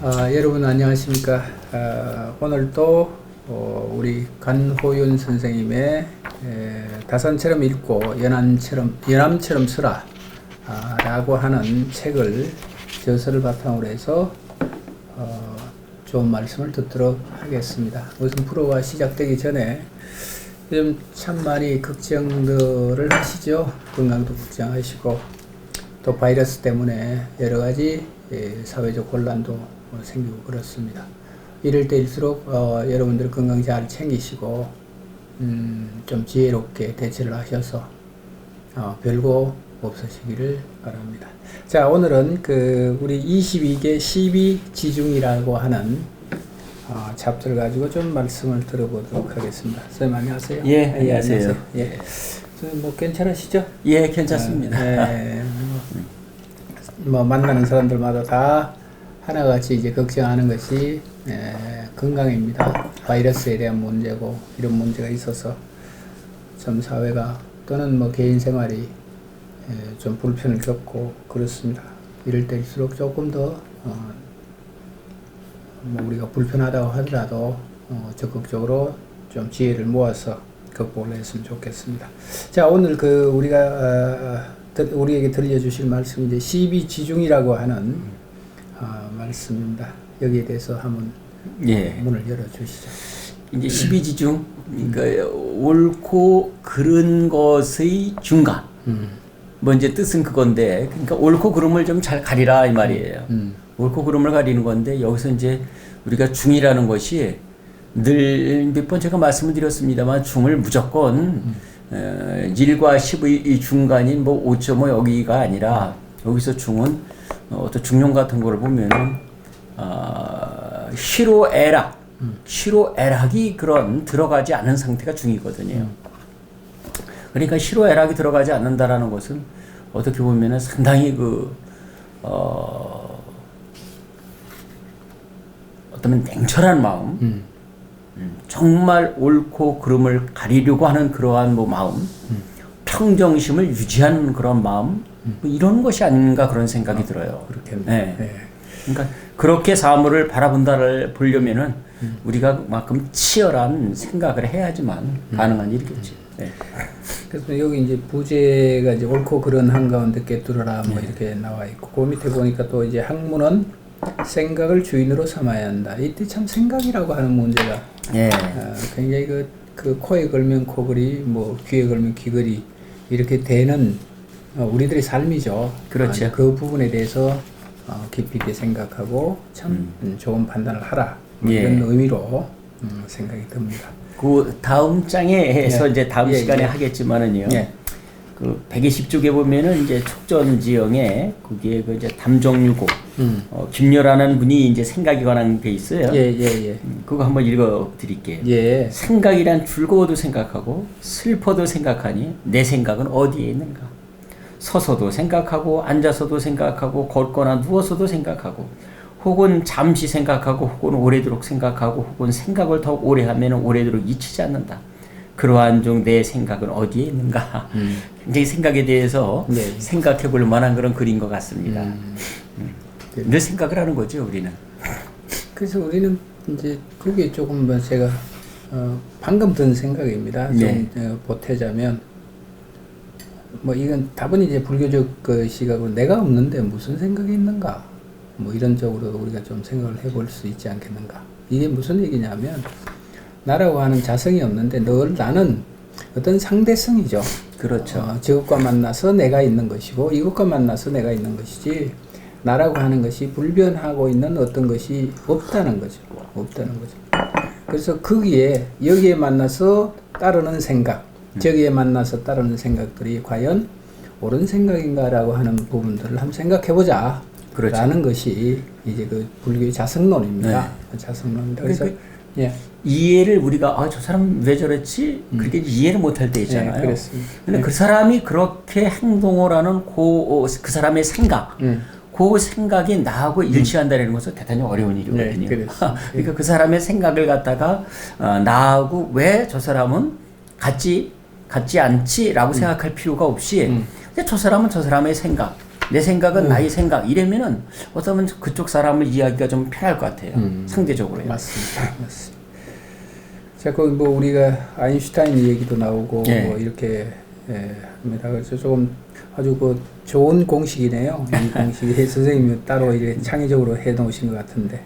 여러분 안녕하십니까. 오늘도 우리 간호윤 선생님의 다산처럼 읽고 연암처럼 쓰라 라고 하는 책을 저서를 바탕으로 해서 좋은 말씀을 듣도록 하겠습니다. 우선 프로가 시작되기 전에 요즘 참 많이 걱정들을 하시죠. 건강도 걱정하시고 또 바이러스 때문에 여러 가지 사회적 혼란도 생기고 그렇습니다. 이럴 때일수록 여러분들 건강 잘 챙기시고 좀 지혜롭게 대처를 하셔서 별거 없으시기를 바랍니다. 자, 오늘은 우리 22개 12지중이라고 하는 챕터를 가지고 좀 말씀을 들어보도록 하겠습니다. 선생님 안녕하세요. 예, 안녕하세요. 예. 뭐 괜찮으시죠? 예, 괜찮습니다. 뭐 만나는 사람들마다 다 하나같이 이제 걱정하는 것이 건강입니다. 바이러스에 대한 문제고 이런 문제가 있어서 좀 사회가 또는 뭐 개인 생활이 좀 불편을 겪고 그렇습니다. 이럴 때일수록 조금 더 뭐 우리가 불편하다고 하더라도 적극적으로 좀 지혜를 모아서 극복을 했으면 좋겠습니다. 자, 오늘 우리에게 들려주실 말씀이 이제 12지중이라고 하는 말씀입니다. 여기에 대해서 한번 문을 열어주시죠. 이제 12지중, 그러니까 옳고 그른 것의 중간. 뭐 이제 뜻은 그건데, 그러니까 옳고 그름을 좀 잘 가리라 이 말이에요. 옳고 그름을 가리는 건데 여기서 이제 우리가 중이라는 것이 늘 몇 번 제가 말씀을 드렸습니다만 중을 무조건 1과 10의 이 중간인 뭐 5.5 여기가 아니라 여기서 중은 어떤 중용 같은 거를 보면은 희로애락이 그런 들어가지 않은 상태가 중이거든요. 그러니까 희로애락이 들어가지 않는다라는 것은 어떻게 보면은 상당히 어떤 냉철한 마음, 정말 옳고 그름을 가리려고 하는 그러한 뭐 마음, 평정심을 유지하는 그런 마음, 뭐 이런 것이 아닌가 그런 생각이 들어요. 그렇겠네요. 네. 그러니까 그렇게 사물을 바라본다를 보려면은 우리가 그만큼 치열한 생각을 해야지만 가능한 일이겠지. 네. 그래서 여기 이제 부제가 이제 옳고 그른 한가운데 꿰뚫어라 뭐 이렇게 나와 있고 그 밑에 보니까 또 이제 학문은 생각을 주인으로 삼아야 한다. 이때 참 생각이라고 하는 문제가 굉장히 그 코에 걸면 코걸이, 뭐 귀에 걸면 귀걸이 이렇게 되는 우리들의 삶이죠. 그렇죠. 그 부분에 대해서 깊이 있게 생각하고 참 좋은 판단을 하라. 이런 의미로 생각이 듭니다. 그 다음 장에 해서 이제 다음 시간에 하겠지만은요. 그 120쪽에 보면은 이제 촉전지형에 거기에 그 이제 담정유고 김여라는 분이 이제 생각에 관한 게 있어요. 그거 한번 읽어 드릴게요. 생각이란 즐거워도 생각하고 슬퍼도 생각하니 내 생각은 어디에 있는가? 서서도 생각하고 앉아서도 생각하고 걷거나 누워서도 생각하고 혹은 잠시 생각하고 혹은 오래도록 생각하고 혹은 생각을 더욱 오래 하면 오래도록 잊히지 않는다. 그러한 중 내 생각은 어디에 있는가? 굉장히 생각에 대해서 생각해 볼 만한 그런 글인 것 같습니다. 늘 생각을 하는 거죠, 우리는. 그래서 우리는 이제 그게 조금 제가 방금 든 생각입니다. 좀 보태자면 뭐 이건 답은 이제 불교적 그 시각으로 내가 없는데 무슨 생각이 있는가? 뭐 이런 쪽으로 우리가 좀 생각을 해볼 수 있지 않겠는가? 이게 무슨 얘기냐면 나라고 하는 자성이 없는데 늘 나는 어떤 상대성이죠. 그렇죠. 저것과 만나서 내가 있는 것이고 이것과 만나서 내가 있는 것이지 나라고 하는 것이 불변하고 있는 어떤 것이 없다는 거죠. 그래서 여기에 만나서 따르는 생각, 저기에 만나서 따르는 생각들이 과연 옳은 생각인가라고 하는 부분들을 한번 생각해보자. 라는 것이 이제 그 불교의 자성론입니다. 자성론입니다. 그래서 이해를 우리가 저 사람 왜 저랬지? 그렇게 이해를 못할 때 있잖아요. 그렇습니다. 근데 그 사람이 그렇게 행동을 하는 그 사람의 생각, 그 생각이 나하고 일치한다는 것은 대단히 어려운 일이거든요. 그러니까 그 사람의 생각을 갖다가 나하고 왜 저 사람은 같지 않지라고 생각할 필요가 없이 저 사람은 저 사람의 생각, 내 생각은 나의 생각 이러면은 어쩌면 그쪽 사람을 이해하기가 좀 편할 것 같아요. 상대적으로요. 맞습니다. 맞습니다. 자, 그 뭐 우리가 아인슈타인 얘기도 나오고 뭐 이렇게 합니다. 그래서 조금 아주 그 좋은 공식이네요. 이 공식이 선생님이 따로 이렇게 창의적으로 해놓으신 것 같은데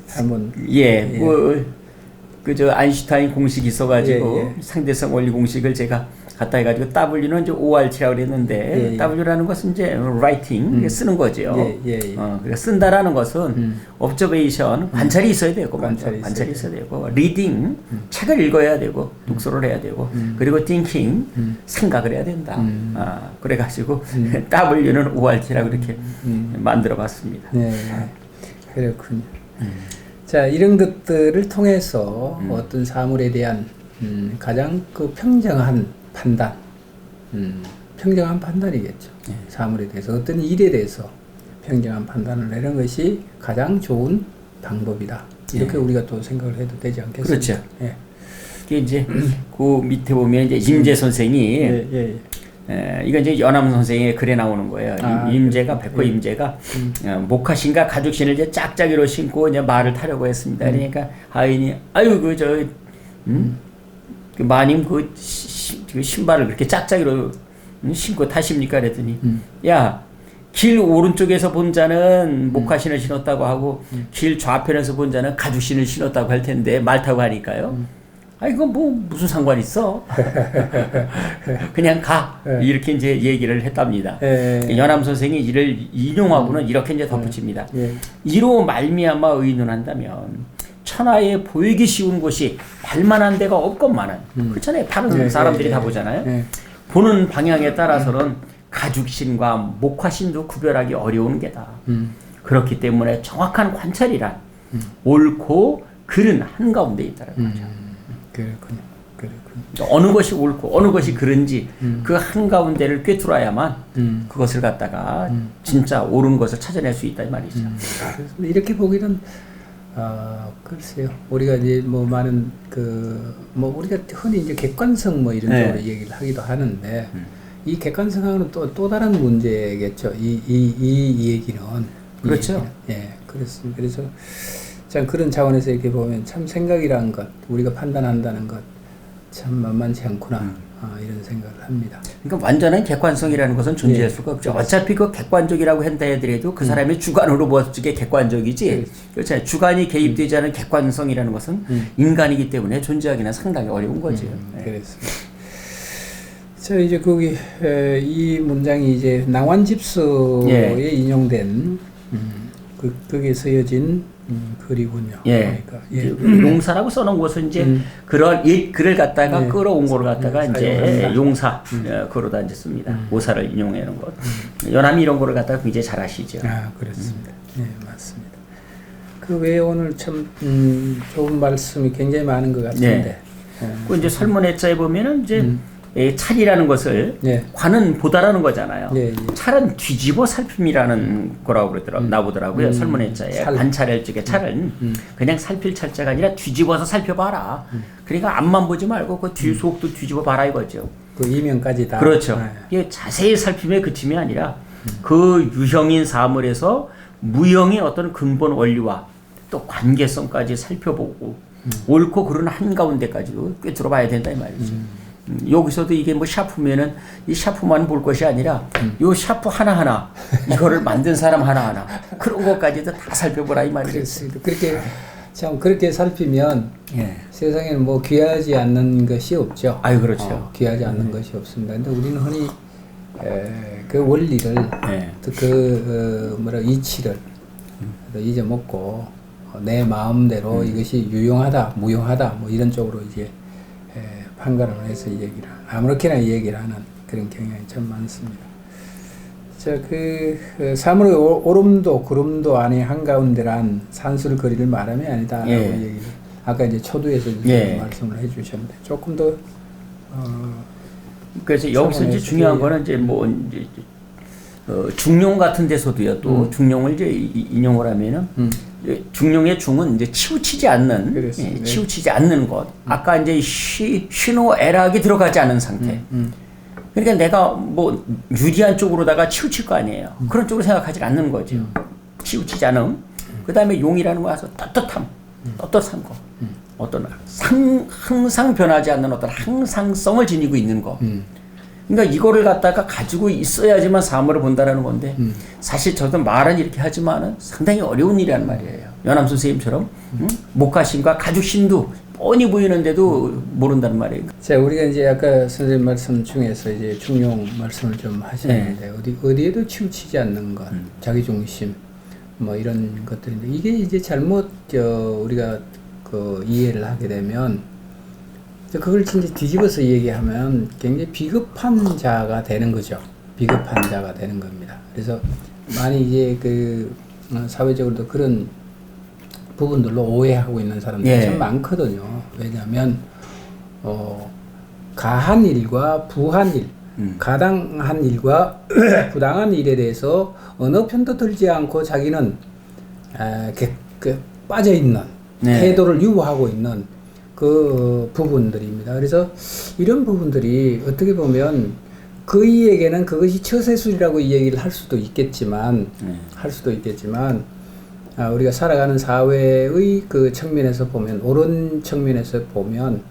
한번 그저 아인슈타인 공식이 있어가지고 상대성 원리 공식을 제가 갖다 해가지고 W는 이제 ORT라고 그랬는데 W라는 것은 이제 writing 쓰는 거죠. 그러니까 쓴다라는 것은 observation 관찰이 있어야 되고 관찰이 있어야 되고 reading 책을 읽어야 되고 독서를 해야 되고 그리고 thinking 생각을 해야 된다. 그래가지고 W는 ORT라고 이렇게 만들어봤습니다. 네, 그렇군요. 자, 이런 것들을 통해서 어떤 사물에 대한 가장 그 평정한 판단, 평정한 판단이겠죠. 사물에 대해서 어떤 일에 대해서 평정한 판단을 내는 것이 가장 좋은 방법이다. 이렇게 우리가 또 생각을 해도 되지 않겠습니까? 그렇죠. 이게 이제 그 밑에 보면 이제 임재 선생이 이건 이제 연암 선생의 글에 나오는 거예요. 임재가 백호 임재가 목화신과 가죽신을 이제 짝짝이로 신고 이제 말을 타려고 했습니다. 그러니까 하인이 아유 그 마님 그 신발을 그렇게 짝짝이로 신고 타십니까? 그랬더니 야, 길 오른쪽에서 본 자는 목화신을 신었다고 하고 길 좌편에서 본 자는 가죽신을 신었다고 할 텐데 말 타고 하니까요. 아, 이건 뭐 무슨 상관 있어? 그냥 가. 이렇게 이제 얘기를 했답니다. 연암 선생이 이를 인용하고는 이렇게 이제 덧붙입니다. 이로 말미암아 의논한다면 천하에 보이기 쉬운 곳이 발만한 데가 없건만은 그렇잖아요. 파는 사람들이 다 보잖아요. 보는 방향에 따라서는 가죽신과 목화신도 구별하기 어려운 게다. 그렇기 때문에 정확한 관찰이란 옳고 그른 한가운데 있다는 거죠. 그렇군요. 어느 것이 옳고 어느 것이 그른지 그 한가운데를 꿰뚫어야만 그것을 갖다가 진짜 옳은 것을 찾아낼 수 있다 이 말이죠. 이렇게 보기는 글쎄요. 우리가 이제 뭐 많은 뭐 우리가 흔히 이제 객관성 뭐 이런 쪽으로 얘기를 하기도 하는데 이 객관성하고는 또 다른 문제겠죠. 이 얘기는 그렇죠. 그렇습니다. 그래서 참 그런 차원에서 이렇게 보면 참 생각이란 것, 우리가 판단한다는 것 참 만만치 않구나 이런 생각을 합니다. 그러니까 완전한 객관성이라는 것은 존재할 수가 없죠. 어차피 그 객관적이라고 한다 해더라도 그 사람의 주관으로 보았을 때 객관적이지. 그렇죠. 주관이 개입되지 않은 객관성이라는 것은 인간이기 때문에 존재하기는 상당히 어려운 거죠. 그렇습니다. 자, 이제 거기 이 문장이 이제 낭완집서에 인용된 거기에 쓰여진 글이군요. 그러니까, 용사라고 써놓은 것은 이제 그런 글을 갖다가 끌어온 거를 갖다가 이제 용사 그러다 이제 씁니다. 모사를 인용해 놓은 것. 연암이 이런 거를 갖다가 굉장히 잘 아시죠. 그렇습니다. 맞습니다. 그 외에 오늘 참 좋은 말씀이 굉장히 많은 것 같은데. 그 이제 설문해자에 보면은 이제 찰이라는 것을 관은 보다라는 거잖아요. 찰은 뒤집어 살핌이라는 거라고 그러더라고요. 나오더라고요. 설문해자에 관찰할 적에 찰은 그냥 살필 찰자가 아니라 뒤집어서 살펴봐라. 그러니까 앞만 보지 말고 그 뒤 속도 뒤집어 봐라 이거죠. 그 이면까지 다. 그렇죠. 이게 자세히 살핌의 그침이 아니라 그 유형인 사물에서 무형의 어떤 근본 원리와 또 관계성까지 살펴보고 옳고 그른 한가운데까지도 꿰뚫어 봐야 된다 이 말이죠. 여기서도 이게 뭐 샤프면은 이 샤프만 볼 것이 아니라 요 샤프 하나하나 이거를 만든 사람 하나하나 그런 것까지도 다 살펴보라 이 말이죠. 그렇습니다. 그렇게 살피면 세상에는 뭐 귀하지 않는 것이 없죠. 아유 그렇죠. 귀하지 않는 것이 없습니다. 근데 우리는 흔히 그 원리를 이치를 잊어먹고 내 마음대로 이것이 유용하다, 무용하다 뭐 이런 쪽으로 이제 판가름을 해서 얘기를 아무렇게나 얘기를 하는 그런 경향이 참 많습니다. 자, 사물의 오름도 구름도 아니 한가운데란 산술거리를 말함이 아니다라고 얘기를 아까 이제 초두에서 말씀을 해주셨는데 조금 더 그래서 여기서 이제 중요한 거는 이제 뭐 이제 중용 같은 데서도요 또 중용을 이제 인용을 하면은 중용의 중은 이제 치우치지 않는 치우치지 않는 것. 아까 이제 쉬노 애락이 들어가지 않은 상태. 그러니까 내가 뭐 유리한 쪽으로다가 치우칠 거 아니에요. 그런 쪽으로 생각하지 않는 거죠. 치우치지 않음. 그 다음에 용이라는 거라서 떳떳함, 떳떳한 거. 어떤 항상 변하지 않는 어떤 항상성을 지니고 있는 거. 그러니까 이거를 갖다가 가지고 있어야지만 사물을 본다라는 건데 사실 저도 말은 이렇게 하지만은 상당히 어려운 일이란 말이에요. 연암 선생님처럼 목가신과 가죽신도 뻔히 보이는데도 모른다는 말이에요. 자, 우리가 이제 아까 선생님 말씀 중에서 이제 중용 말씀을 좀 하셨는데 어디에도 치우치지 않는 것, 자기 중심 뭐 이런 것들인데 이게 이제 잘못 우리가 그 이해를 하게 되면 그걸 진짜 뒤집어서 얘기하면 굉장히 비겁한 자가 되는 거죠. 비겁한 자가 되는 겁니다. 그래서 많이 이제 그 사회적으로도 그런 부분들로 오해하고 있는 사람들이 참 많거든요. 왜냐하면 가한 일과 부한 일, 가당한 일과 부당한 일에 대해서 어느 편도 들지 않고 자기는 빠져 있는 태도를 유보하고 있는 그 부분들입니다. 그래서 이런 부분들이 어떻게 보면 그이에게는 그것이 처세술이라고 이 얘기를 할 수도 있겠지만 우리가 살아가는 사회의 그 측면에서 보면 옳은 측면에서 보면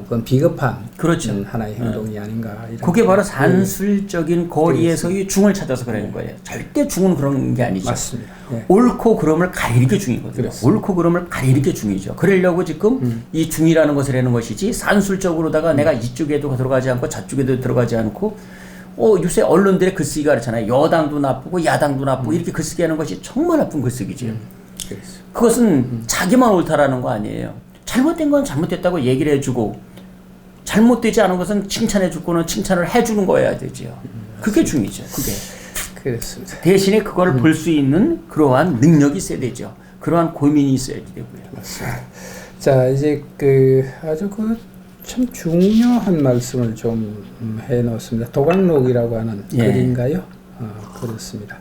그건 비겁한 그렇죠. 하나의 행동이 아닌가. 이런 그게 바로 산술적인 거리에서의 중을 찾아서 그러는 거예요. 절대 중은 그런 게 아니죠. 맞습니다. 옳고 그름을 가리는 게 중이거든요. 그렇습니다. 옳고 그름을 가리는 게 중이죠. 그러려고 지금 이 중이라는 것을 하는 것이지 산술적으로다가 내가 이쪽에도 들어가지 않고 저쪽에도 들어가지 않고 요새 언론들의 글쓰기가 그렇잖아요. 여당도 나쁘고 야당도 나쁘고 이렇게 글쓰기 하는 것이 정말 나쁜 글쓰기죠. 그것은 자기만 옳다라는 거 아니에요. 잘못된 건 잘못됐다고 얘기를 해주고 잘못되지 않은 것은 칭찬해 줄 거는 칭찬을 해주는 거여야 되죠. 그게 중이죠. 그게. 그렇습니다. 대신에 그거를 볼 수 있는 그러한 능력이 있어야 되죠. 그러한 고민이 있어야 되고요. 맞습니다. 자, 이제 그 아주 참 중요한 말씀을 좀 해놓습니다. 도각록이라고 하는 글인가요? 그렇습니다.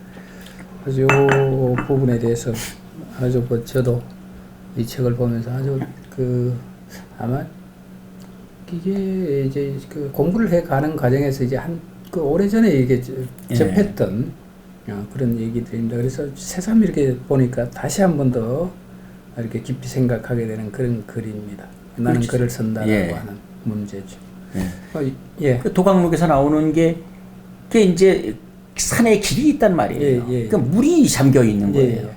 아주 이 부분에 대해서 아주 저도 이 책을 보면서 아주 아마 이게 이제 그 공부를 해가는 과정에서 이제 그 오래전에 이게 접했던 그런 얘기들입니다. 그래서 새삼 이렇게 보니까 다시 한 번 더 이렇게 깊이 생각하게 되는 그런 글입니다. 나는 그렇지. 글을 쓴다라고 하는 문제죠. 그 도각록에서 나오는 게 그게 이제 산에 길이 있단 말이에요. 그러니까 물이 잠겨 있는 거예요.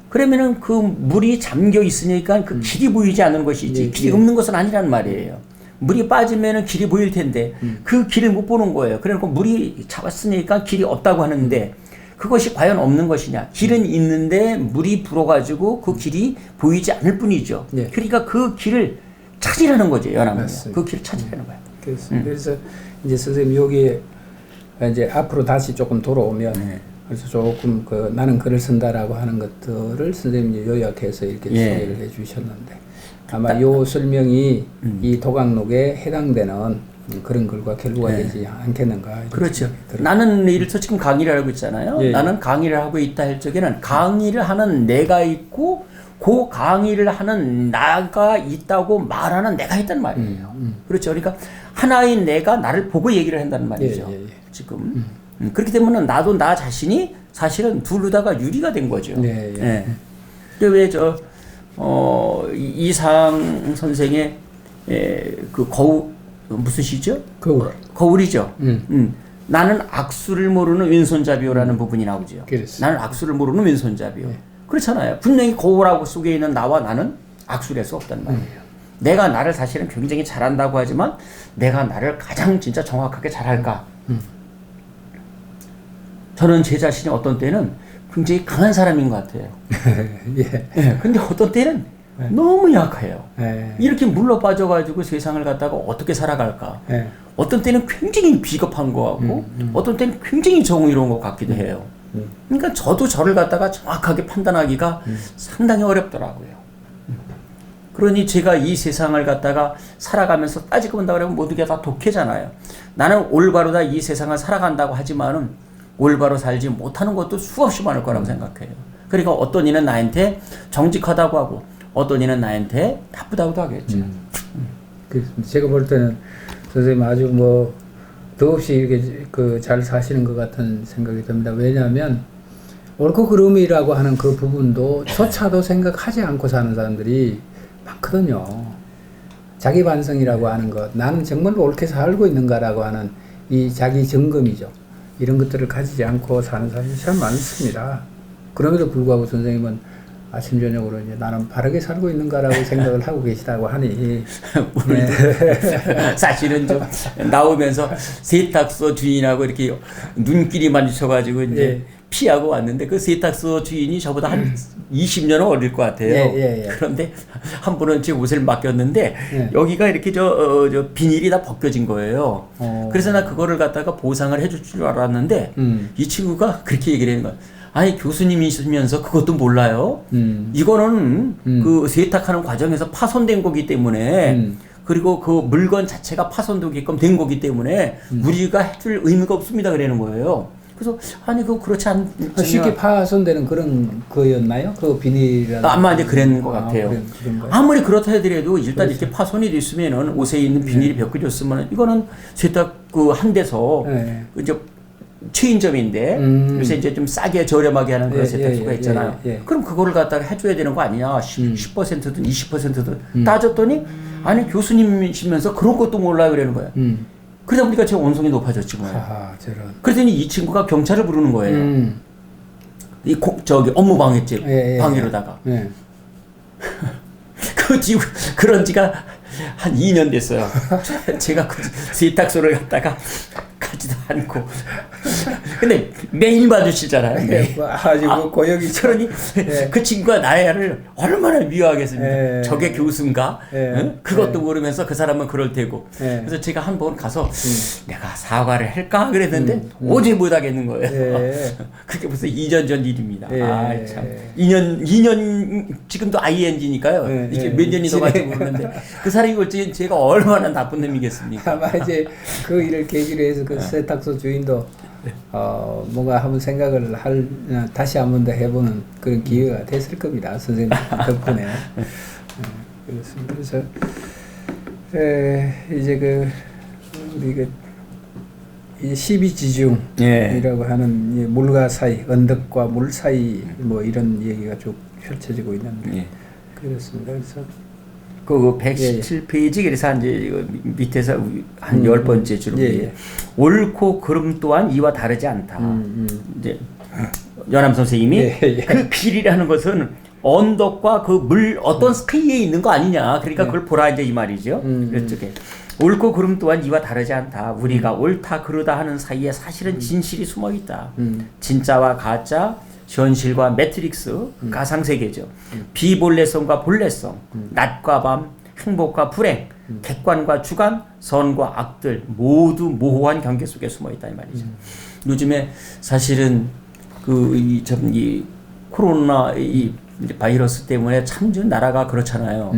그러면은 그 물이 잠겨 있으니까 그 길이 보이지 않는 것이지 길이 없는 것은 아니란 말이에요. 물이 빠지면은 길이 보일 텐데 그 길을 못 보는 거예요. 그러니까 물이 잡았으니까 길이 없다고 하는데 그것이 과연 없는 것이냐? 길은 있는데 물이 불어가지고 그 길이 보이지 않을 뿐이죠. 그러니까 그 길을 찾으라는 거죠. 연합은 그 길을 찾으라는 거예요. 그래서 이제 선생님 여기에 이제 앞으로 다시 조금 돌아오면 그래서 조금 나는 글을 쓴다라고 하는 것들을 선생님이 요약해서 이렇게 소개를 해주셨는데 아마 요 설명이 이 도각록에 해당되는 그런 글과 결부가 되지 않겠는가. 그렇죠. 나는 이를터 지금 강의를 하고 있잖아요. 나는 강의를 하고 있다 할 적에는 강의를 하는 내가 있고 그 강의를 하는 나가 있다고 말하는 내가 있단 말이에요. 그렇죠. 그러니까 하나의 내가 나를 보고 얘기를 한다는 말이죠. 지금. 그렇기 때문에 나도 나 자신이 사실은 둘로다가 유리가 된 거죠. 왜 이상 선생의 그 거울 무슨 시죠? 거울이죠. 나는 악수를 모르는 왼손잡이요라는 부분이 나오죠. 나는 악수를 모르는 왼손잡이요. 그렇잖아요. 분명히 거울하고 속에 있는 나와 나는 악수를 할 수 없단 말이에요. 내가 나를 사실은 굉장히 잘한다고 하지만 내가 나를 가장 진짜 정확하게 잘할까? 저는 제 자신이 어떤 때는 굉장히 강한 사람인 것 같아요. 근데 어떤 때는 너무 약해요. 이렇게 물러 빠져가지고 세상을 갖다가 어떻게 살아갈까? 어떤 때는 굉장히 비겁한 것 같고, 어떤 때는 굉장히 정의로운 것 같기도 해요. 그러니까 저도 저를 갖다가 정확하게 판단하기가 상당히 어렵더라고요. 그러니 제가 이 세상을 갖다가 살아가면서 따지고 본다고 하면 모든 게 다 독해잖아요. 나는 올바로다 이 세상을 살아간다고 하지만은 올바로 살지 못하는 것도 수없이 많을 거라고 생각해요. 그러니까 어떤 이는 나한테 정직하다고 하고, 어떤 이는 나한테 나쁘다고도 하겠죠. 제가 볼 때는 선생님 아주 더없이 이렇게 그 잘 사시는 것 같은 생각이 듭니다. 왜냐하면 옳고 그름이라고 하는 그 부분도 조차도 생각하지 않고 사는 사람들이 많거든요. 자기 반성이라고 하는 것, 나는 정말 옳게 살고 있는가라고 하는 이 자기 점검이죠. 이런 것들을 가지지 않고 사는 사람이 참 많습니다. 그럼에도 불구하고 선생님은 아침 저녁으로 이제 나는 바르게 살고 있는가라고 생각을 하고 계시다고 하니 네. 사실은 좀 나오면서 세탁소 주인하고 이렇게 눈길이 마주쳐가지고 이제 예. 피하고 왔는데 그 세탁소 주인이 저보다 한 20년은 어릴 것 같아요. 예. 그런데 한 분은 제 옷을 맡겼는데 예. 여기가 이렇게 저 비닐이 다 벗겨진 거예요. 그래서 나 그거를 갖다가 보상을 해줄 줄 알았는데 이 친구가 그렇게 얘기를 하는 거야. 아니 교수님이시면서 그것도 몰라요. 이거는 그 세탁하는 과정에서 파손된 거기 때문에 그리고 그 물건 자체가 파손되게끔 된 거기 때문에 우리가 해줄 의미가 없습니다. 그러는 거예요. 그래서 아니 그거 그렇지 않 쉽게 파손되는 그런 거였나요? 그 비닐이라는 아마 이제 그런 것 같아요. 그런가요? 아무리 그렇다 하더라도 일단 그렇죠. 이렇게 파손이 됐으면은 옷에 있는 비닐이 벗겨졌으면 이거는 세탁 그 한 데서 네. 이제 체인점인데 그래서 이제 좀 싸게 저렴하게 하는 그런 세탁소가 있잖아요. 그럼 그거를 갖다가 해줘야 되는 거 아니냐? 10%든 20%든 따졌더니 아니 교수님이시면서 그런 것도 몰라 그러는 거야. 그러다 보니까 제 원성이 높아졌지 뭐예요. 아, 저런. 그랬더니 이 친구가 경찰을 부르는 거예요. 이 저기 업무 방해죄 방해로다가. 그 뒤로 그런 지가 한 2년 됐어요. 제가 그 세탁소를 갔다가 가지도 않고. 근데 매일 봐주시잖아요. 매일. 아주 고역이 그러니 그 친구가 나를 얼마나 미워하겠습니까? 저게 교수인가? 응? 그것도 모르면서 그 사람은 그럴 테고. 그래서 제가 한 번 가서 내가 사과를 할까 그랬는데 오지 못하겠는 거예요. 그게 벌써 2년 전 일입니다. 아, 참. 2년 지금도 ING니까요. 이게 몇 년이 더 갈지 모르는데 그 사람이 볼 때 제가 얼마나 나쁜 놈이겠습니까? 아마 이제 그 일을 계기로 해서 그 세탁소 주인도 뭔가 한번 생각을 다시 한번 더 해보는 그런 기회가 됐을 겁니다. 선생님 덕분에. 그렇습니다. 그래서 이제 그 우리 그 12지중이라고 하는 물과 사이, 언덕과 물 사이 뭐 이런 얘기가 쭉 펼쳐지고 있는데 그렇습니다. 그래서 그 117페이지 그래서 이제 이거 밑에서 한 10번째 줄로 옳고 그름 또한 이와 다르지 않다. 이제 연암 선생님이 그 길이라는 것은 언덕과 그 물 어떤 스키에 있는 거 아니냐. 그러니까 그걸 보라 이제 이 말이죠. 그쪽에 옳고 그름 또한 이와 다르지 않다. 우리가 옳다 그르다 하는 사이에 사실은 진실이 숨어 있다. 진짜와 가짜, 현실과 매트릭스, 가상세계죠. 비본래성과 본래성, 낮과 밤, 행복과 불행, 객관과 주관, 선과 악들 모두 모호한 경계 속에 숨어 있다 이 말이죠. 요즘에 사실은 이 코로나 이 바이러스 때문에 참 나라가 그렇잖아요.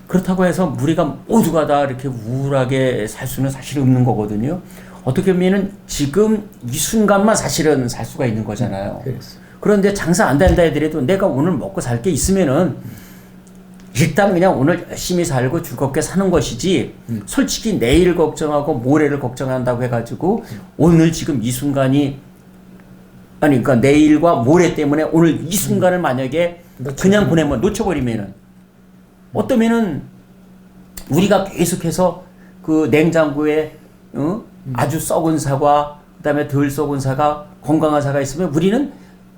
그렇다고 해서 우리가 모두가 다 이렇게 우울하게 살 수는 사실 없는 거거든요. 어떻게 보면은 지금 이 순간만 사실은 살 수가 있는 거잖아요. 그런데 장사 안 된다 하더라도 내가 오늘 먹고 살 게 있으면은 일단 그냥 오늘 열심히 살고 즐겁게 사는 것이지 솔직히 내일 걱정하고 모레를 걱정한다고 해가지고 오늘 지금 이 순간이 아니 그러니까 내일과 모레 때문에 오늘 이 순간을 만약에 그냥 보내면 놓쳐버리면은 어떠면은 우리가 계속해서 그 냉장고에 아주 썩은 사과 그다음에 덜 썩은 사과 건강한 사과 있으면 우리는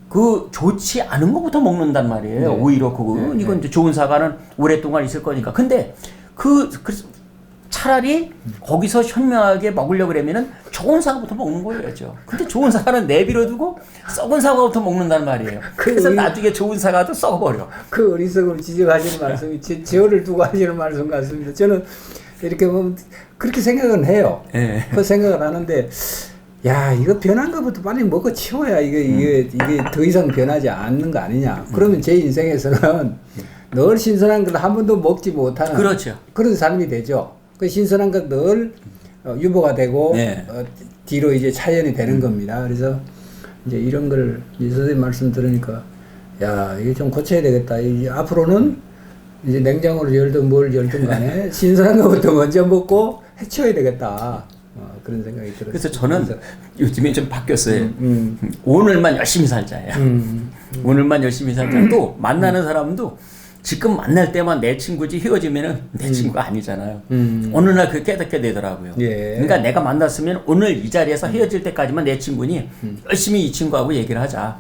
그 좋지 않은 것부터 먹는단 말이에요. 오히려 이건 이제 좋은 사과는 오랫동안 있을 거니까. 근데 그래서 차라리 거기서 현명하게 먹으려고 그러면은 좋은 사과부터 먹는 거예요. 근데 좋은 사과는 내버려두고 썩은 사과부터 먹는단 말이에요. 그래서 나중에 좋은 사과도 썩어버려. 그 어리석음을 지적하시는 말씀이 저를 두고 하시는 말씀 같습니다. 저는 이렇게 보면 그렇게 생각은 해요. 그 생각을 하는데 야 이거 변한 것부터 빨리 먹어 치워야 이게 더 이상 변하지 않는 거 아니냐. 그러면 제 인생에서는 늘 신선한 걸 한 번도 먹지 못하는 그렇죠. 그런 삶이 되죠. 그 신선한 것 늘 유보가 되고 뒤로 이제 차연이 되는 겁니다. 그래서 이제 이런 걸 이 선생님 말씀 들으니까 야 이게 좀 고쳐야 되겠다. 앞으로는 이제 냉장고를 열든 뭘 열든 간에 신선한 것부터 먼저 먹고 해치워야 되겠다. 그런 생각이 들었어요. 그래서 저는 요즘에 좀 바뀌었어요. 오늘만 열심히 살자예요. 오늘만 열심히 살자. 또 만나는 사람도 지금 만날 때만 내 친구지 헤어지면은 내 친구가 아니잖아요. 어느 날 그게 깨닫게 되더라고요. 예. 그러니까 내가 만났으면 오늘 이 자리에서 헤어질 때까지만 내 친구니 열심히 이 친구하고 얘기를 하자.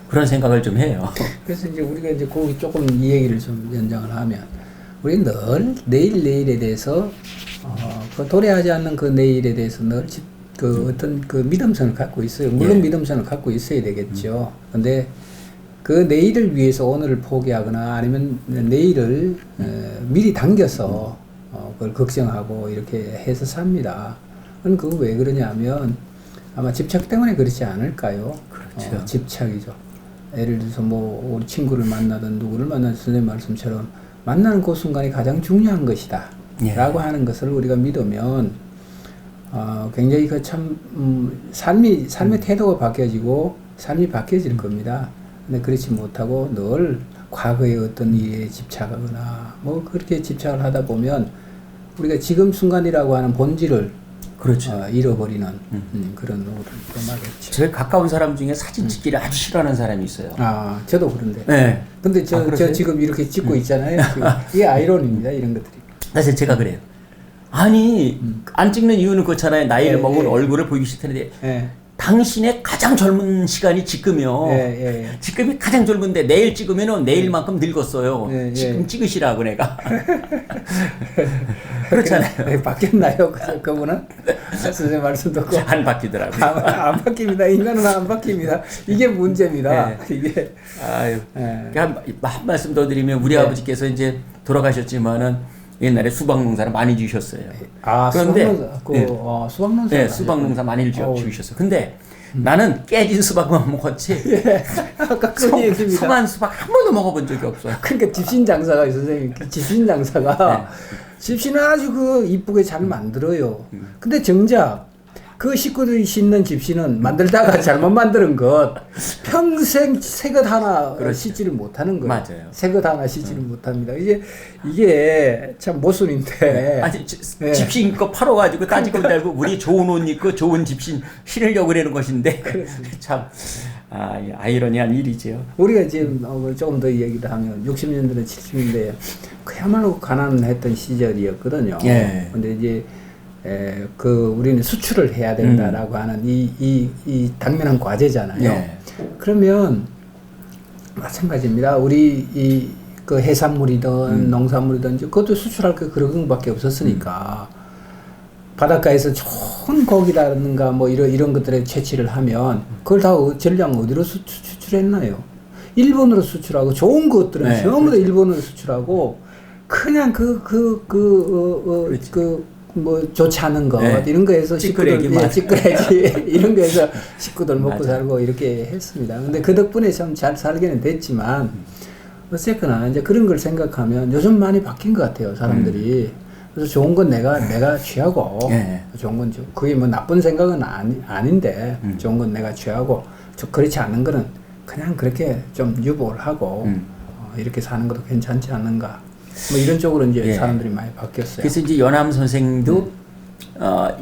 그런 생각을 좀 해요. 그래서 이제 우리가 이제 거기 조금 이 얘기를 좀 연장을 하면 우리 늘 내일에 대해서 그 도래하지 않는 그 내일에 대해서 늘 그 어떤 그 믿음선을 갖고 있어요. 물론 믿음선을 갖고 있어야 되겠죠. 근데 그 내일을 위해서 오늘을 포기하거나 아니면 내일을 미리 당겨서 그걸 걱정하고 이렇게 해서 삽니다. 그건 그거 왜 그러냐면 아마 집착 때문에 그렇지 않을까요? 그렇죠. 집착이죠. 예를 들어서 뭐 우리 친구를 만나든 누구를 만나든 선생님 말씀처럼 만나는 그 순간이 가장 중요한 것이다 라고 하는 것을 우리가 믿으면 굉장히 그 참 삶의 태도가 바뀌어지고 삶이 바뀌어질 겁니다. 근데 그렇지 못하고 늘 과거의 어떤 일에 집착하거나 뭐 그렇게 집착을 하다 보면 우리가 지금 순간이라고 하는 본질을 그렇죠. 잃어버리는 그런 오를 범하겠죠. 제일 가까운 사람 중에 사진 찍기를 아주 싫어하는 사람이 있어요. 아, 저도 그런데. 네. 근데 저 지금 이렇게 찍고 있잖아요. 지금. 이게 아이러니입니다. 이런 것들이. 사실 제가 그래요. 아니 안 찍는 이유는 그렇잖아요. 나이를 먹은 얼굴을 보이기 싫다는데 당신의 가장 젊은 시간이 지금이요. 지금이 가장 젊은데 내일 찍으면은 내일만큼 늙었어요. 지금 찍으시라고 내가. 그렇잖아요. 바뀌었나요? 그분은? 선생님 말씀 듣고. 안 바뀌더라고요. 안 바뀝니다. 인간은 안 바뀝니다. 이게 문제입니다. 이게. 아유. 한 말씀 더 드리면 우리 아버지께서 이제 돌아가셨지만은 옛날에 수박 농사를 많이 지으셨어요. 아, 그런데 수박 농사. 네, 수박 농사 많이 지으셨어요. 근데 나는 깨진 수박만 먹었지. 아까 그 얘기입니다. 성한 수박 한 번도 먹어본 적이 없어요. 그러니까 집신 장사가 선생님, 집신 장사가 집신은 아주 그 이쁘게 잘 만들어요. 근데 정작 그 식구들이 싣는 집신은 만들다가 잘못 만드는 것 평생 새것 하나 싣지를 못하는 거예요. 맞아요. 새것 하나 싣지를 못합니다. 이게 참 모순인데. 아니 집신 거 팔아가지고 따지고 달고 우리 좋은 옷 입고 좋은 집신 실으려고 그러는 것인데 참 아이러니한 일이죠. 우리가 지금 조금 더 얘기를 하면 60년대 70년대에 그야말로 가난했던 시절이었거든요. 근데 이제 우리는 수출을 해야 된다라고 하는 이 당면한 과제잖아요. 그러면 마찬가지입니다. 우리 그 해산물이든 농산물이든 그것도 수출할 게 그런 것밖에 없었으니까 바닷가에서 좋은 고기라든가 뭐 이런 것들에 채취를 하면 그걸 다 전량 어디로 수출했나요? 일본으로 수출하고 좋은 것들은 전부 다 일본으로 수출하고 그냥 뭐 좋지 않은 것 이런 거에서 식구들 찌끄레기 이런 거에서 식구들 먹고 살고 이렇게 했습니다. 근데 그 덕분에 참 잘 살기는 됐지만 어쨌거나 이제 그런 걸 생각하면 요즘 많이 바뀐 것 같아요 사람들이. 그래서 좋은 건 내가 취하고 좋은 건 그게 뭐 나쁜 생각은 아닌데 좋은 건 내가 취하고 그렇지 않은 거는 그냥 그렇게 좀 유보를 하고 이렇게 사는 것도 괜찮지 않는가. 뭐 이런 쪽으로 이제 사람들이 많이 바뀌었어요. 그래서 이제 연암 선생도